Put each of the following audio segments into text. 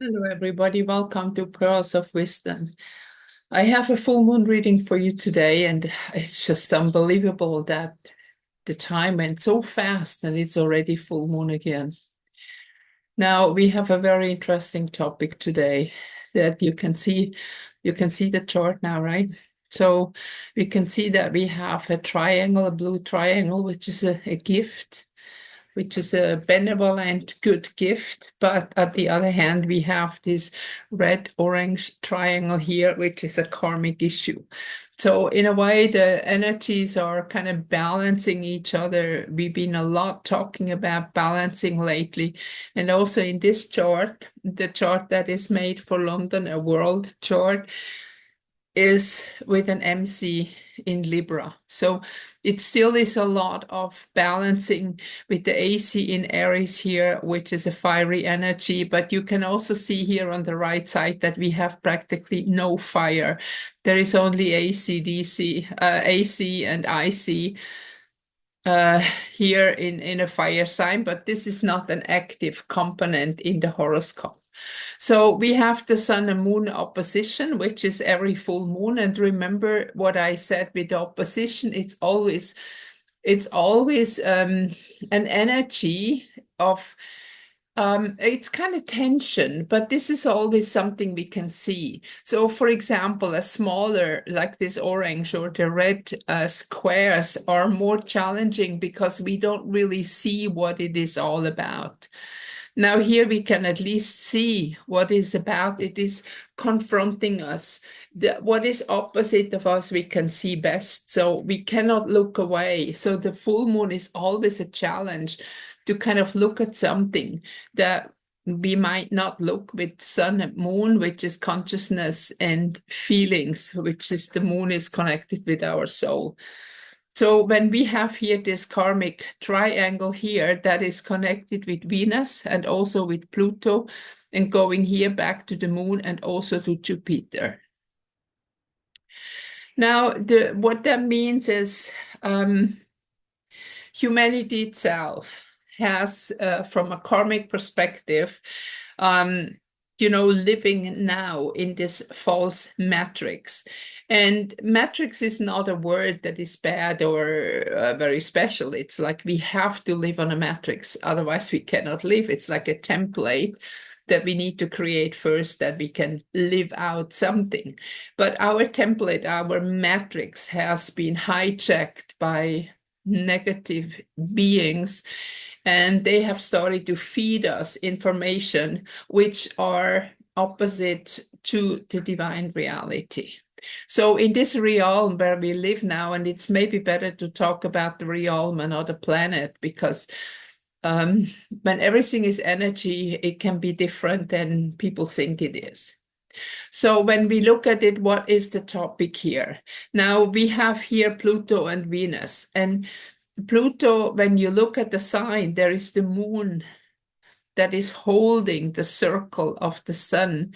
Hello, everybody. Welcome to Pearls of Wisdom. I have a full moon reading for you today, and it's just unbelievable that the time went so fast and it's already full moon again. Now, we have a very interesting topic today that you can see. You can see the chart now, right? So we can see that we have a triangle, a blue triangle, which is a gift, which is a benevolent, good gift. But at the other hand, we have this red-orange triangle here, which is a karmic issue. So in a way, the energies are kind of balancing each other. We've been a lot talking about balancing lately. And also in this chart, the chart that is made for London, a world chart, is with an MC in Libra. So it still is a lot of balancing with the AC in Aries here, which is a fiery energy. But you can also see here on the right side that we have practically no fire. There is only AC, DC, AC and IC here in a fire sign, but this is not an active component in the horoscope. So we have the sun and moon opposition, which is every full moon. And remember what I said with the opposition, it's always an energy of it's kind of tension, but this is always something we can see. So, for example, a smaller, like this orange or the red squares are more challenging because we don't really see what it is all about. Now here we can at least see what is about. It is confronting us. What is opposite of us, we can see best. So we cannot look away. So the full moon is always a challenge to kind of look at something that we might not look with sun and moon, which is consciousness, and feelings, which is the moon is connected with our soul. So when we have here this karmic triangle here that is connected with Venus and also with Pluto, and going here back to the moon and also to Jupiter. Now, what that means is humanity itself has, from a karmic perspective, living now in this false matrix. And matrix is not a word that is bad or very special. It's like we have to live on a matrix, otherwise we cannot live. It's like a template that we need to create first, that we can live out something. But our template, our matrix, has been hijacked by negative beings, and they have started to feed us information which are opposite to the divine reality. So in this realm where we live now, and it's maybe better to talk about the realm and not the planet, because when everything is energy, it can be different than people think it is. So when we look at it, what is the topic here? Now we have here Pluto and Venus. And Pluto, when you look at the sign, there is the moon that is holding the circle of the sun,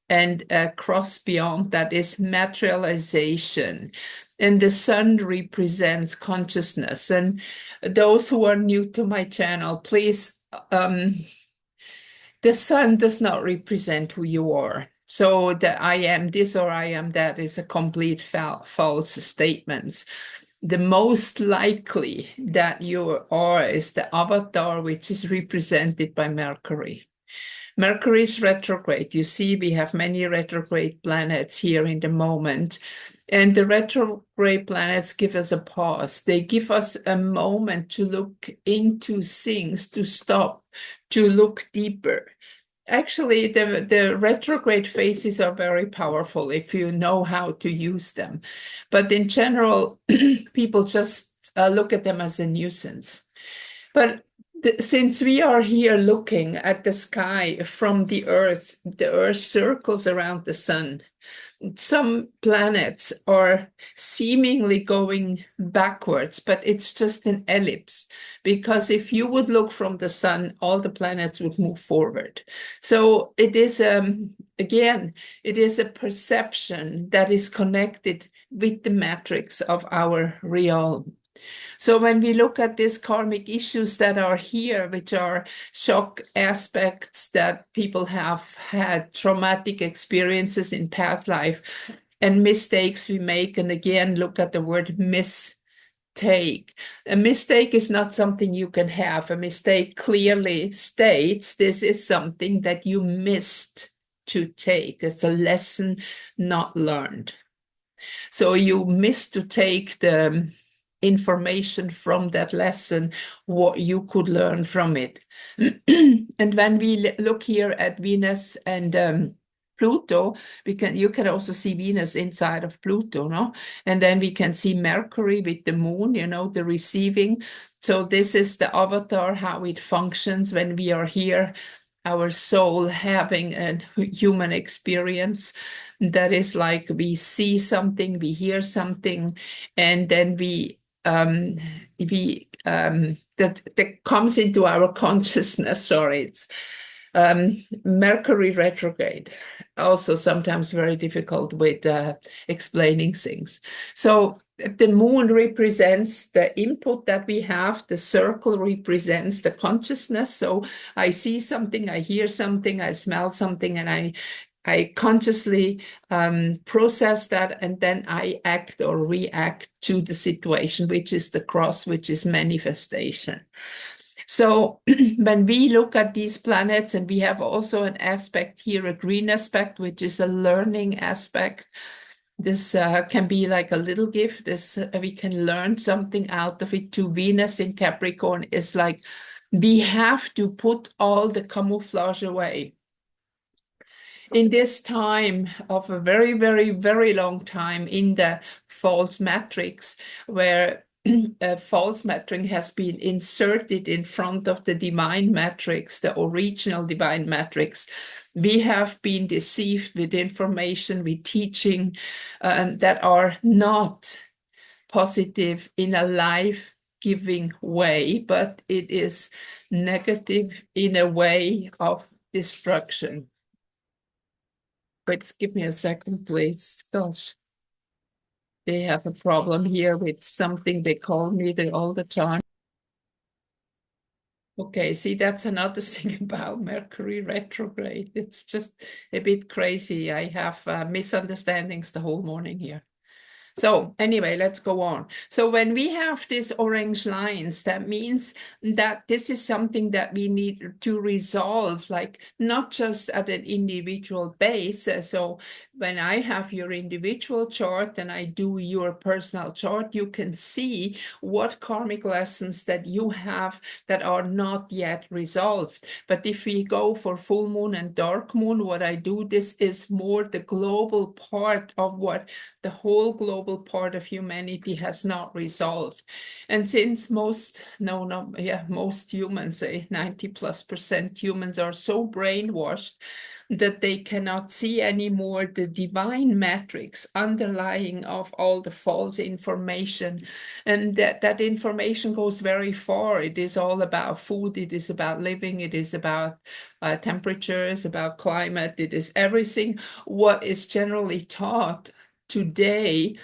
and across beyond that is materialization. And the sun represents consciousness. And those who are new to my channel, please, the sun does not represent who you are. So the I am this or I am that is a complete false statement. The most likely that you are is the avatar, which is represented by Mercury. Mercury is retrograde. You see, we have many retrograde planets here in the moment. And the retrograde planets give us a pause. They give us a moment to look into things, to stop, to look deeper. Actually, the retrograde phases are very powerful if you know how to use them. But in general, people just look at them as a nuisance. But since we are here looking at the sky from the Earth circles around the sun. Some planets are seemingly going backwards, but it's just an ellipse, because if you would look from the sun, all the planets would move forward. So it is, again, it is a perception that is connected with the matrix of our realm. So when we look at these karmic issues that are here, which are shock aspects that people have had traumatic experiences in past life and mistakes we make, and again, look at the word mistake. A mistake is not something you can have. A mistake clearly states this is something that you missed to take. It's a lesson not learned. So you missed to take the information from that lesson, what you could learn from it. And when we look here at Venus and Pluto, you can also see Venus inside of Pluto, no? And then we can see Mercury with the moon, the receiving. So this is the avatar, how it functions when we are here, our soul having a human experience. That is like we see something, we hear something, and then that comes into our consciousness. Sorry, it's Mercury retrograde, also sometimes very difficult with explaining things. So the moon represents the input that we have. The circle represents the consciousness. So I see something, I hear something, I smell something, and I consciously process that, and then I act or react to the situation, which is the cross, which is manifestation. So when we look at these planets, and we have also an aspect here, a green aspect, which is a learning aspect. This can be like a little gift. We can learn something out of it too. Venus in Capricorn is like, we have to put all the camouflage away. In this time of a very, very, very long time in the false matrix, where a false matrix has been inserted in front of the divine matrix, the original divine matrix, we have been deceived with information, with teaching that are not positive in a life-giving way, but it is negative in a way of destruction. Wait, give me a second, please. Gosh. They have a problem here with something. They call me all the time. Okay, see, that's another thing about Mercury retrograde. It's just a bit crazy. I have misunderstandings the whole morning here. So anyway, let's go on. So when we have these orange lines, that means that this is something that we need to resolve, like not just at an individual basis. So when I have your individual chart and I do your personal chart, you can see what karmic lessons that you have that are not yet resolved. But if we go for full moon and dark moon, what I do, this is more the global part of what the whole global part of humanity has not resolved. And since most humans, say 90+% humans, are so brainwashed that they cannot see anymore the divine matrix underlying of all the false information. And that information goes very far. It is all about food, it is about living, it is about temperatures, about climate, it is everything what is generally taught today.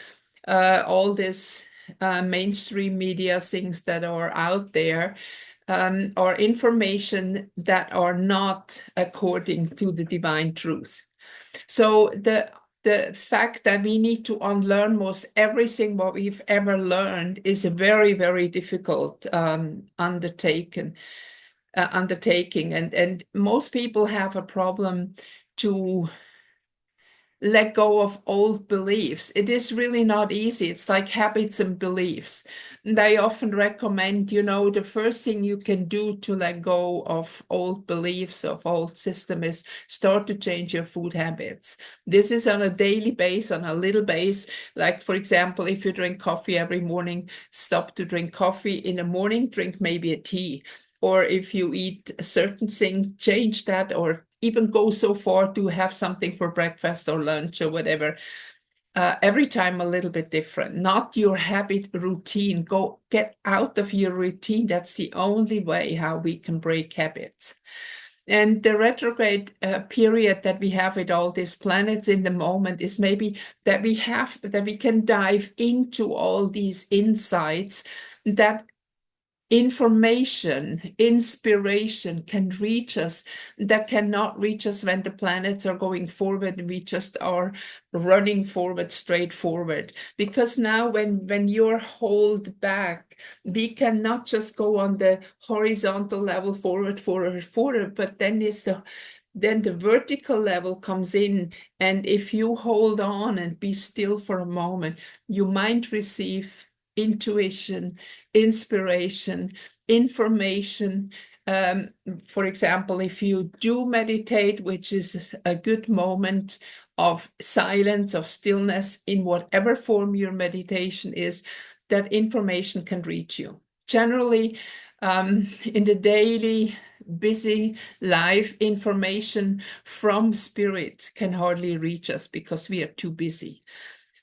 All this mainstream media things that are out there are information that are not according to the divine truth. So the fact that we need to unlearn most everything what we've ever learned is a very, very difficult undertaking. And most people have a problem to let go of old beliefs. It is really not easy. It's like habits and beliefs. And I often recommend, the first thing you can do to let go of old beliefs, of old system, is start to change your food habits. This is on a daily base, on a little base. Like, for example, if you drink coffee every morning, stop to drink coffee in the morning, drink maybe a tea. Or if you eat a certain thing, change that, or even go so far to have something for breakfast or lunch or whatever. Every time a little bit different, not your habit routine. Get out of your routine. That's the only way how we can break habits. And the retrograde period that we have with all these planets in the moment is maybe that we can dive into all these insights that information, inspiration can reach us that cannot reach us when the planets are going forward and we just are running forward, straight forward. Because now when you're held back, we cannot just go on the horizontal level forward, forward, forward, but then the vertical level comes in, and if you hold on and be still for a moment, you might receive intuition, inspiration, information. For example, if you do meditate, which is a good moment of silence, of stillness, in whatever form your meditation is, that information can reach you. Generally, in the daily busy life, information from spirit can hardly reach us because we are too busy.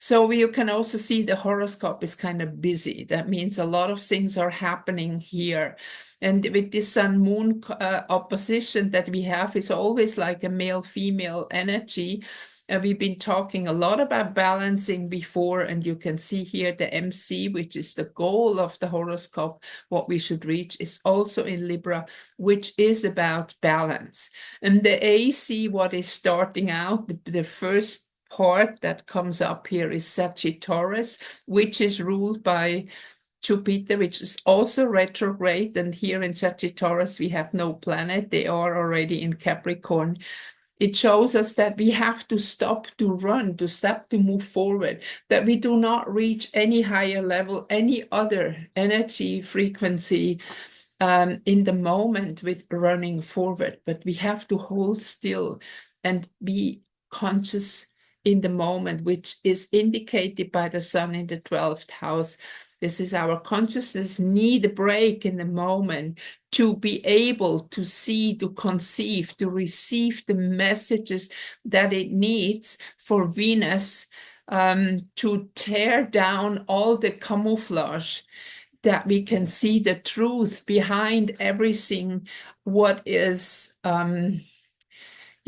So you can also see the horoscope is kind of busy. That means a lot of things are happening here. And with this sun-moon opposition that we have, is always like a male-female energy. We've been talking a lot about balancing before, and you can see here the MC, which is the goal of the horoscope, what we should reach, is also in Libra, which is about balance. And the AC, what is starting out, the first part that comes up here is Sagittarius, which is ruled by Jupiter, which is also retrograde. And here in Sagittarius, we have no planet. They are already in Capricorn. It shows us that we have to stop to run, to stop to move forward, that we do not reach any higher level, any other energy frequency in the moment with running forward. But we have to hold still and be conscious in the moment, which is indicated by the sun in the 12th house. This is our consciousness need a break in the moment to be able to see, to conceive, to receive the messages that it needs for Venus to tear down all the camouflage, that we can see the truth behind everything, what is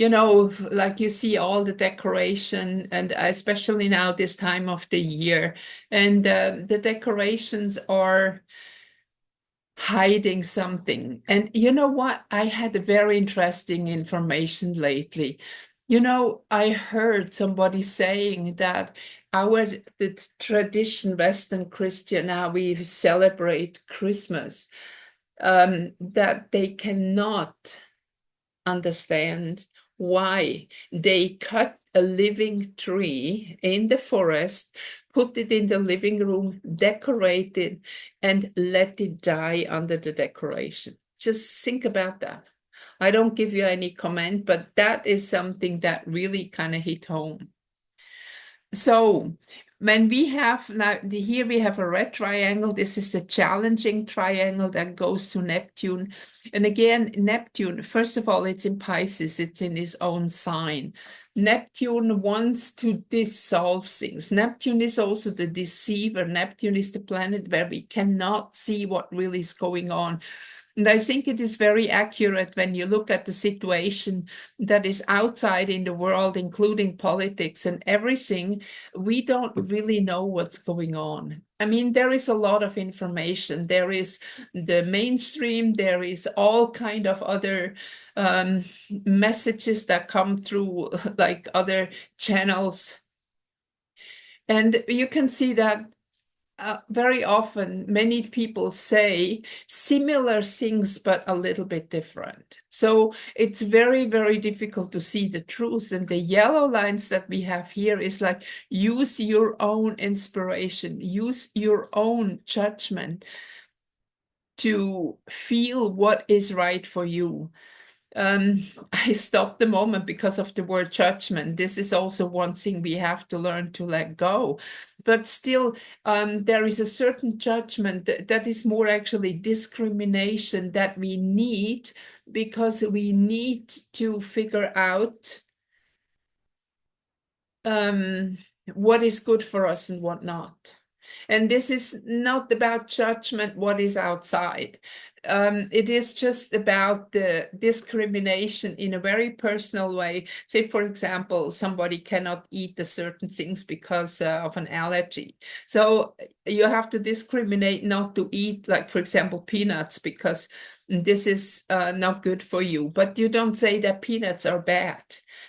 like you see all the decoration, and especially now this time of the year, and the decorations are hiding something. And you know what? I had a very interesting information lately. I heard somebody saying that the tradition, Western Christian, how we celebrate Christmas, that they cannot understand why they cut a living tree in the forest, put it in the living room, decorate it, and let it die under the decoration. Just think about that. I don't give you any comment, but that is something that really kind of hit home. So when we have now, here we have a red triangle. This is the challenging triangle that goes to Neptune. And again, Neptune, first of all, it's in Pisces. It's in his own sign. Neptune wants to dissolve things. Neptune is also the deceiver. Neptune is the planet where we cannot see what really is going on. And I think it is very accurate when you look at the situation that is outside in the world, including politics and everything. We don't really know what's going on. I mean, there is a lot of information. There is the mainstream. There is all kind of other messages that come through like other channels. And you can see that very often, many people say similar things, but a little bit different. So it's very, very difficult to see the truth. And the yellow lines that we have here is like, use your own inspiration, use your own judgment to feel what is right for you. I stopped the moment because of the word judgment. This is also one thing we have to learn to let go. But still, there is a certain judgment that is more actually discrimination that we need, because we need to figure out what is good for us and what not. And this is not about judgment, what is outside. it is just about the discrimination in a very personal way. Say, for example, somebody cannot eat the certain things because of an allergy. So you have to discriminate not to eat, like, for example, peanuts, because this is not good for you. But you don't say that peanuts are bad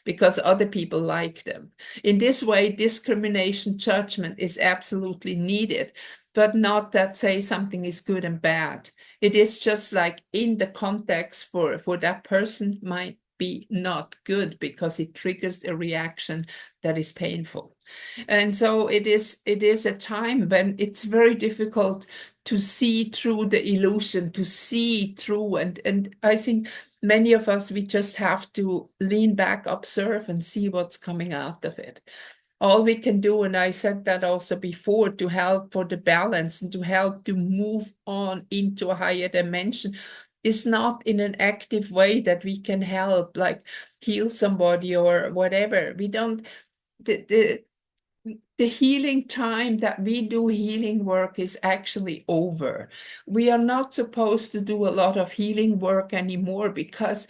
because other people like them. In this way, discrimination judgment is absolutely needed, but not that say something is good and bad. It is just like in the context for that person might be not good because it triggers a reaction that is painful. And so it is a time when it's very difficult to see through the illusion, to see through. And I think many of us, we just have to lean back, observe, and see what's coming out of it. All we can do, and I said that also before, to help for the balance and to help to move on into a higher dimension, is not in an active way that we can help, like heal somebody or whatever. We don't, the healing time that we do healing work is actually over. We are not supposed to do a lot of healing work anymore, because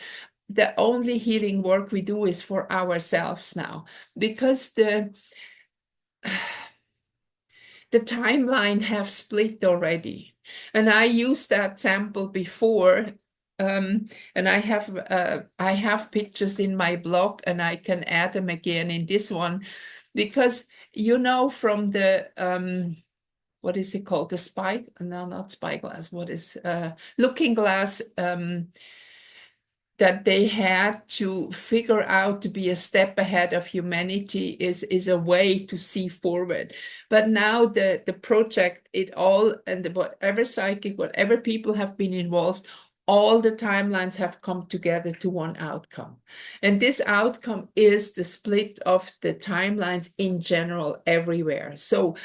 the only healing work we do is for ourselves now, because the timeline have split already. And I used that sample before, and I have pictures in my blog, and I can add them again in this one, because from the what is it called? The spy? No, not spyglass. What is looking glass? That they had to figure out to be a step ahead of humanity is a way to see forward. But now the project, it all, and whatever psychic, whatever people have been involved, all the timelines have come together to one outcome. And this outcome is the split of the timelines in general everywhere. So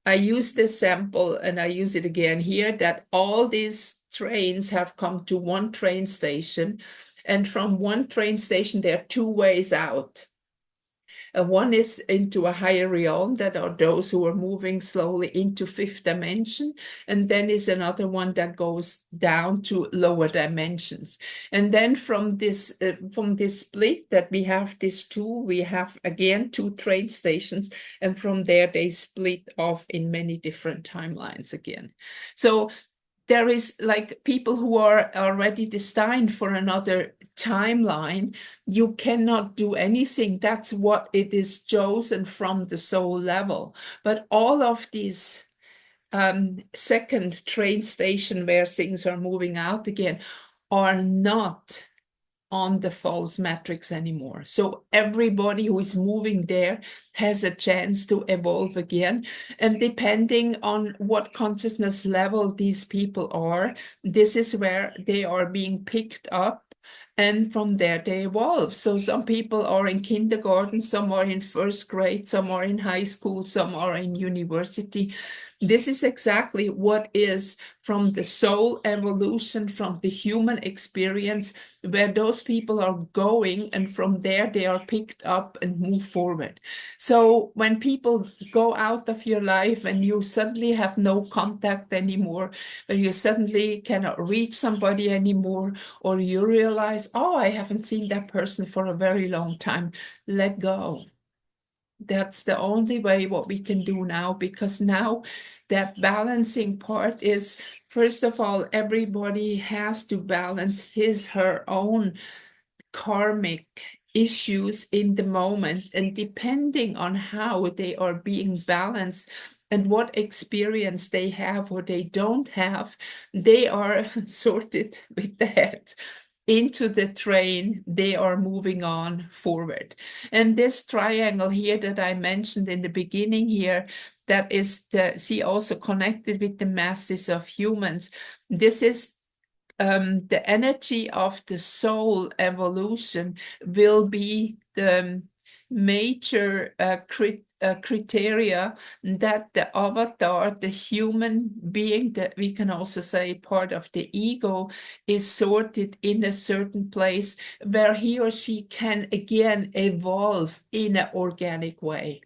I use this sample, and I use it again here, that all these trains have come to one train station. And from one train station, there are two ways out. One is into a higher realm, that are those who are moving slowly into fifth dimension. And then is another one that goes down to lower dimensions. And then from this split that we have these two, we have again two train stations. And from there, they split off in many different timelines again. So there is like people who are already destined for another timeline. You cannot do anything. That's what it is chosen from the soul level. But all of these second train station where things are moving out again are not on the false matrix anymore. So everybody who is moving there has a chance to evolve again. And depending on what consciousness level these people are, this is where they are being picked up. And from there they evolve. So some people are in kindergarten, some are in first grade, some are in high school, some are in university. This is exactly what is from the soul evolution, from the human experience, where those people are going, and from there they are picked up and move forward. So when people go out of your life and you suddenly have no contact anymore, when you suddenly cannot reach somebody anymore, or you realize, oh, I haven't seen that person for a very long time, let go. That's the only way what we can do now, because now that balancing part is, first of all, everybody has to balance her own karmic issues in the moment, and depending on how they are being balanced and what experience they have or they don't have, they are sorted with that into the train. They are moving on forward. And this triangle here that I mentioned in the beginning here, that is also connected with the masses of humans. This is the energy of the soul evolution will be the major criteria that the avatar, the human being, that we can also say part of the ego, is sorted in a certain place where he or she can again evolve in an organic way.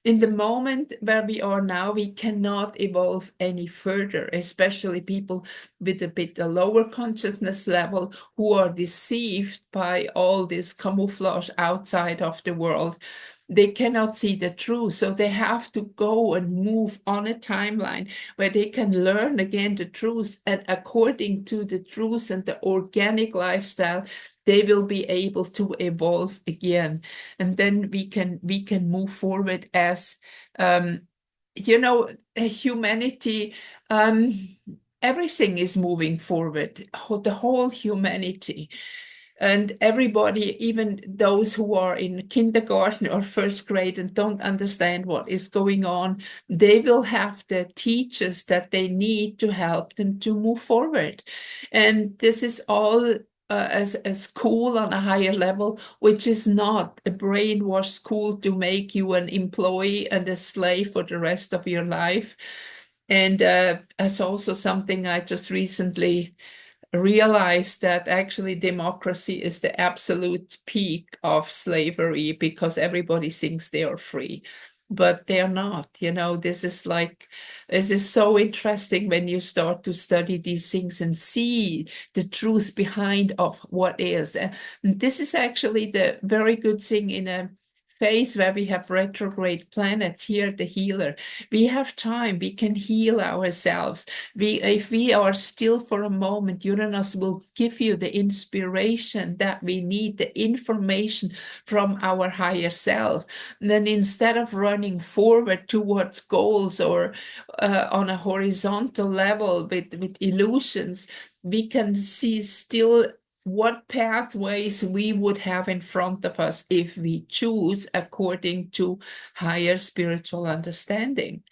In the moment where we are now, we cannot evolve any further, especially people with a bit a lower consciousness level who are deceived by all this camouflage outside of the world. They cannot see the truth, so they have to go and move on a timeline where they can learn again the truth, and according to the truth and the organic lifestyle, they will be able to evolve again, and then we can move forward as humanity. Everything is moving forward, the whole humanity. And everybody, even those who are in kindergarten or first grade and don't understand what is going on, they will have the teachers that they need to help them to move forward. And this is all as a school on a higher level, which is not a brainwashed school to make you an employee and a slave for the rest of your life. And that's also something I just recently realize, that actually democracy is the absolute peak of slavery, because everybody thinks they are free, but they're not. This is so interesting when you start to study these things and see the truth behind of what is. And this is actually the very good thing in a phase where we have retrograde planets here, the healer. We have time, we can heal ourselves. If we are still for a moment, Uranus will give you the inspiration that we need, the information from our higher self. And then instead of running forward towards goals or on a horizontal level with illusions, we can see still what pathways we would have in front of us if we choose according to higher spiritual understanding.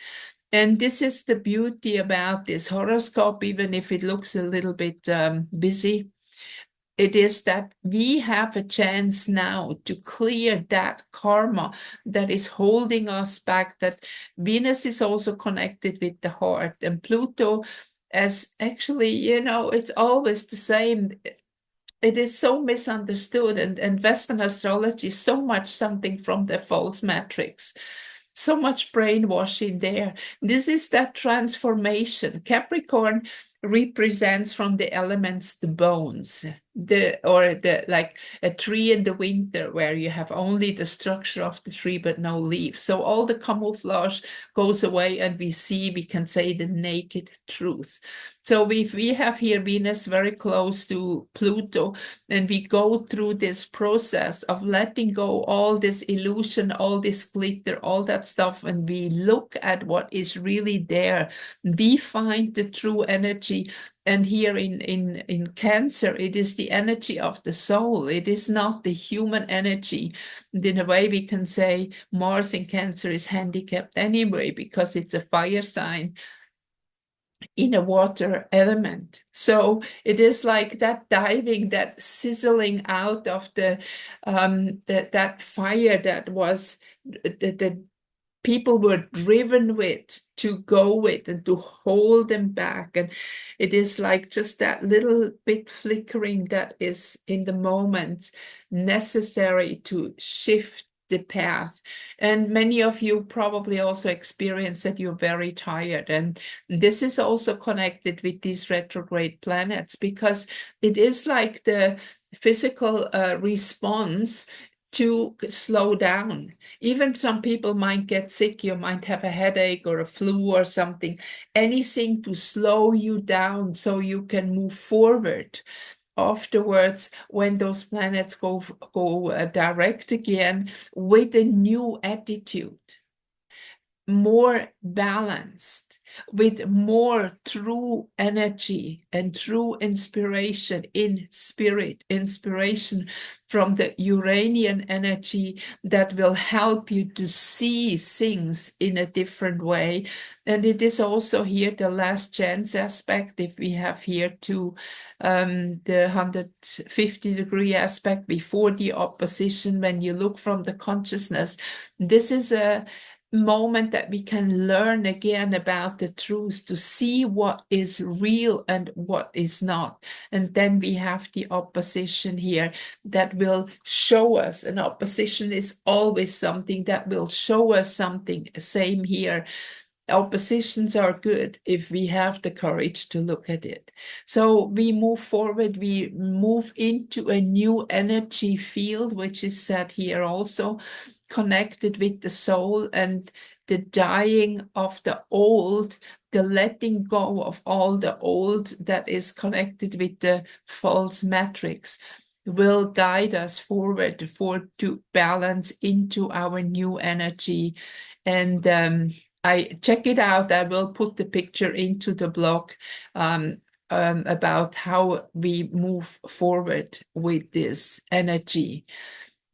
And this is the beauty about this horoscope, even if it looks a little bit busy. It is that we have a chance now to clear that karma that is holding us back, that Venus is also connected with the heart, and Pluto, as actually, it's always the same. It is so misunderstood, and Western astrology is so much something from the false matrix. So much brainwashing there. This is that transformation. Capricorn represents from the elements the bones, like a tree in the winter where you have only the structure of the tree but no leaves. So all the camouflage goes away and we can say the naked truth. So we have here Venus very close to Pluto, and we go through this process of letting go all this illusion, all this glitter, all that stuff, and we look at what is really there. We find the true energy. And here in Cancer, it is the energy of the soul. It is not the human energy. And in a way, we can say Mars in Cancer is handicapped anyway, because it's a fire sign in a water element. So it is like that diving, that sizzling out of that fire that was the people were driven with, to go with and to hold them back. And it is like just that little bit flickering that is in the moment necessary to shift the path. And many of you probably also experience that you're very tired. And this is also connected with these retrograde planets, because it is like the physical response to slow down. Even some people might get sick, you might have a headache or a flu or something, anything to slow you down so you can move forward afterwards when those planets go direct again with a new attitude, more balanced, with more true energy and true inspiration in spirit, inspiration from the Uranian energy that will help you to see things in a different way. And it is also here the last chance aspect. If we have here to the 150-degree aspect before the opposition, when you look from the consciousness, this is moment that we can learn again about the truth, to see what is real and what is not. And then we have the opposition here that will show us, and opposition is always something that will show us something. Same here. Oppositions are good if we have the courage to look at it. So we move forward, we move into a new energy field, which is set here also, connected with the soul and the dying of the old, the letting go of all the old that is connected with the false matrix will guide us forward to balance into our new energy. And I check it out. I will put the picture into the blog about how we move forward with this energy.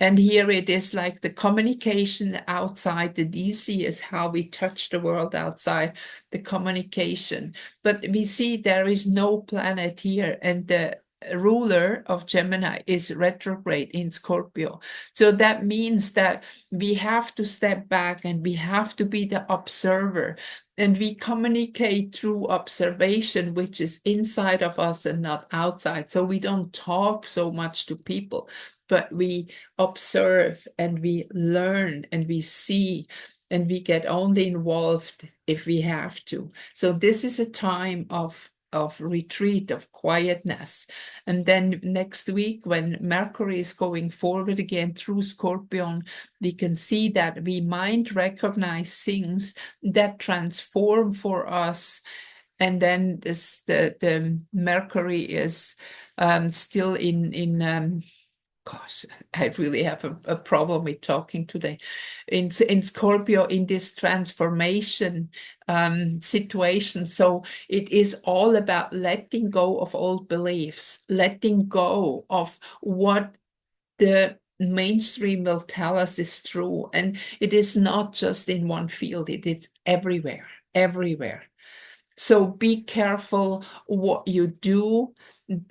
And here it is like the communication outside. The DC is how we touch the world outside, the communication. But we see there is no planet here, and the ruler of Gemini is retrograde in Scorpio. So that means that we have to step back and we have to be the observer. And we communicate through observation, which is inside of us and not outside. So we don't talk so much to people, but we observe and we learn and we see, and we get only involved if we have to. So this is a time of retreat, of quietness. And then next week, when Mercury is going forward again through Scorpion, we can see that we might recognize things that transform for us. And then the Mercury is still in gosh, I really have a problem with talking today. In Scorpio, in this transformation situation. So it is all about letting go of old beliefs, letting go of what the mainstream will tell us is true. And it is not just in one field, it is everywhere, everywhere. So be careful what you do.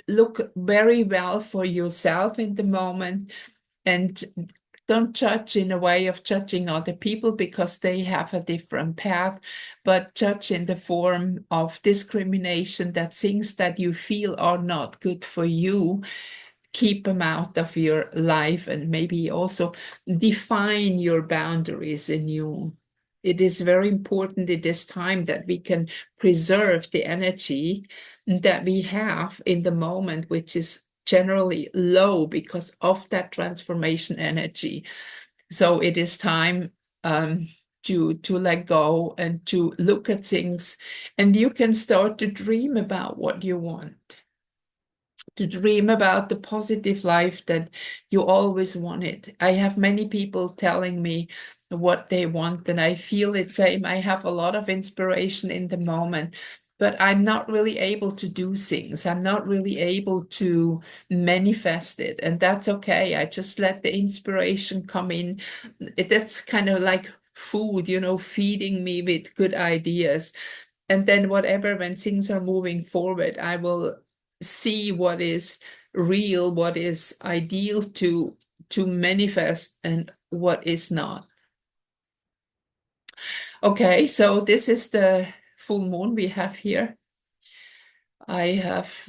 Look very well for yourself in the moment, and don't judge in a way of judging other people because they have a different path, but judge in the form of discrimination, that things that you feel are not good for you, keep them out of your life, and maybe also define your boundaries anew. It is very important at this time that we can preserve the energy that we have in the moment, which is generally low because of that transformation energy. So it is time to let go and to look at things, and you can start to dream about what you want, to dream about the positive life that you always wanted. I have many people telling me what they want, and I feel the same. I have a lot of inspiration in the moment, but I'm not really able to do things. I'm not really able to manifest it, and that's okay. I just let the inspiration come in. That's kind of like food, feeding me with good ideas. And then when things are moving forward, I will see what is real, what is ideal to manifest, and what is not. Okay, so this is the full moon we have here. I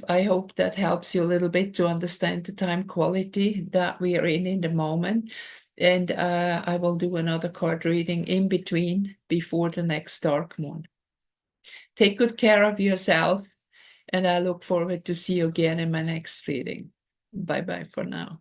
hope that helps you a little bit to understand the time quality that we are in the moment. And I will do another card reading in between before the next dark moon. Take good care of yourself, and I look forward to see you again in my next reading. Bye-bye for now.